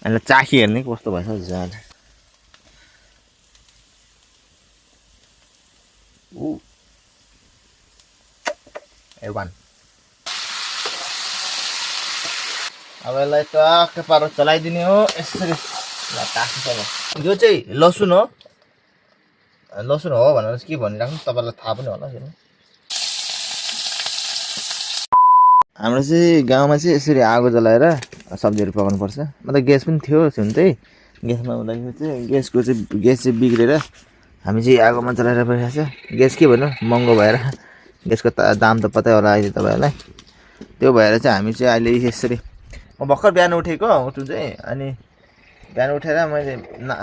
अनि चाखी हेर्ने कस्तो भएछ जान ऊ A1 अब यसलाई टक्क पारो चलाइदिने हो यसरी ल टाक्छ यो चाहिँ लसुन हो भनेर के भनिराख्नु तपाईँलाई थाहा पनि होला फेरि हाम्रो चाहिँ गाउँमा चाहिँ यसरी आगो जलाएर सब्जीहरू पकाउनु पर्छ मतलब ग्यास पनि थियो हुन चाहिँ ग्यासमा हुँदाखेरि चाहिँ ग्यास चाहिँ बिग्रेर हामी चाहिँ आगोमा जलाएर बसिरहेको छ ग्यास के भन्नु महँगो भएर ग्यासको दाम त पत्तै होला अहिले तपाईँहरूलाई त्यो भएर चाहिँ हामी चाहिँ अहिले यसरी म भर्खर बिहान उठेको उठ्नु चाहिँ अनि बिहान उठेर मैले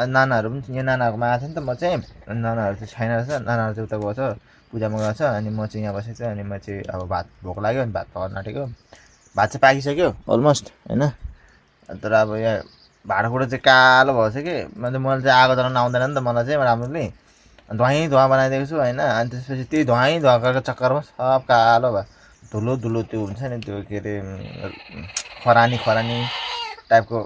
नानाहरू पनि यहाँ नानाहरूकोमा आएको थिएँ नि त म चाहिँ नानाहरू चाहिँ छैन रहेछ नानाहरू चाहिँ उता गएको छ पूजामा गएको छ अनि म चाहिँ यहाँ बसेको छु अनि म चाहिँ अब भात भोक लाग्यो अनि भात पकाउन आँटेको भात चाहिँ पाकिसक्यो अलमोस्ट होइन तर अब यहाँ भाँडाकुँडा चाहिँ कालो भएको छ कि मैले चाहिँ आगो जलाउन आउँदैन नि त मलाई चाहिँ राम्रोले धुवा बनाइदिएको छु होइन अनि त्यसपछि त्यही धुवाको चक्करमा सब कालो भयो धुलो त्यो हुन्छ नि त्यो के अरे खरानी टाइपको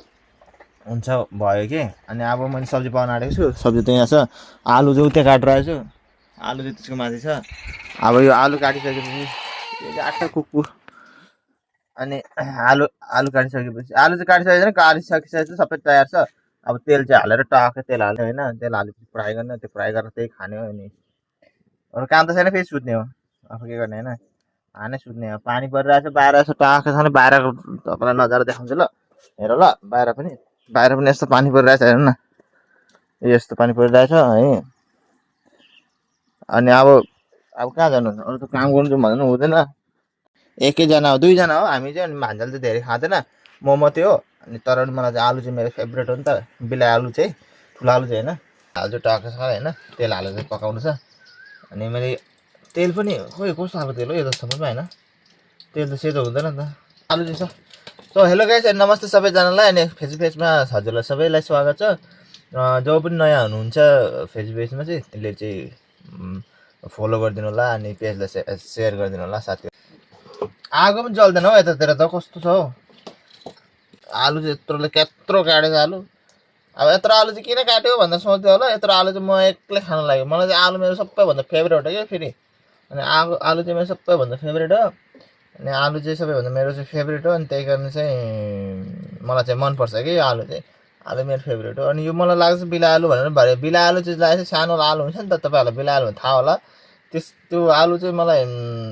हुन्छ भयो कि अनि अब मैले सब्जी पकाउन आँटेको छु सब्जी त यहाँ छ आलु चाहिँ उतै काटिरहेको छु आलु चाहिँ त्यसको माथि छ अब यो आलु काटिसकेपछि यो चाहिँ आँटा कुकु अनि आलु काटिसकेपछि आलु चाहिँ काटिसकेपछि सबै तयार छ अब तेल चाहिँ हालेर टक्कै तेल हाल्ने होइन तेल हालेपछि फ्राई गर्ने त्यो फ्राई गरेर त्यही खाने हो अनि अरू काम त छैन फेरि सुत्ने हो आफू के गर्ने होइन खाने सुत्ने हो पानी परिरहेछ बाहिर यसो टक्कै छ बाहिरको तपाईँलाई नजारा देखाउँछु ल हेर ल बाहिर पनि यस्तो पानी परिरहेछ हेर्नु न यस्तो पानी परिरहेछ है अनि अब कहाँ जानु अरू त काम गर्नु भन्नु हुँदैन एकैजना हो दुईजना हो हामी चाहिँ अनि भान्जाले चाहिँ धेरै खाँदैन म मात्रै हो अनि तर मलाई चाहिँ आलु चाहिँ मेरो फेभरेट हो नि त बिलाइ आलु चाहिँ ठुलो आलु चाहिँ होइन आलु चाहिँ टक्कै छ होइन तेल हालेर चाहिँ पकाउनु छ अनि मैले तेल पनि खोइ कस्तो खालको तेल हो यो त समझमा होइन तेल त सेतो हुँदैन नि त आलु चाहिँ छ सो हेलो गाइस नमस्ते सबैजनालाई अनि फेसबुकमा हजुरलाई सबैलाई स्वागत छ जो पनि नयाँ हुनुहुन्छ फेसबुकमा चाहिँ त्यसले चाहिँ फलो गरिदिनु होला अनि पेजलाई सेयर गरिदिनु होला साथी आगो पनि जल्दैन हौ यतातिर त कस्तो छ हौ आलु चाहिँ यत्रो काटेको आलु अब यत्रो आलु चाहिँ किन काट्यो भनेर सोच्थ्यो होला यत्रो आलु चाहिँ म एक्लै खान लाग्यो मलाई चाहिँ आलु मेरो सबैभन्दा फेभरेट हो क्या फेरि अनि आलु चाहिँ मेरो सबैभन्दा फेभरेट हो अनि आलु चाहिँ सबैभन्दा मेरो चाहिँ फेभरेट हो अनि त्यही कारण चाहिँ मलाई चाहिँ मनपर्छ कि आलु चाहिँ आलु मेरो फेभरेट हो अनि यो मलाई लाग्छ बिलाइ आलु भनेर भरे बिलाइ आलु चाहिँ लाग्छ सानो आलु हुन्छ नि त तपाईँहरूलाई बिलाइ आलु थाहा होला त्यो आलु चाहिँ मलाई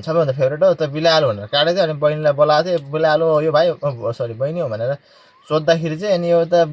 सबैभन्दा फेभरेट हो त्यो बिलाइ आलु भनेर काटेको थियो अनि बहिनीलाई बोलाएको थिएँ बिलाइ आलु हो यो भाइ सरी बहिनी हो भनेर सोद्धाखेरि चाहिँ अनि यो त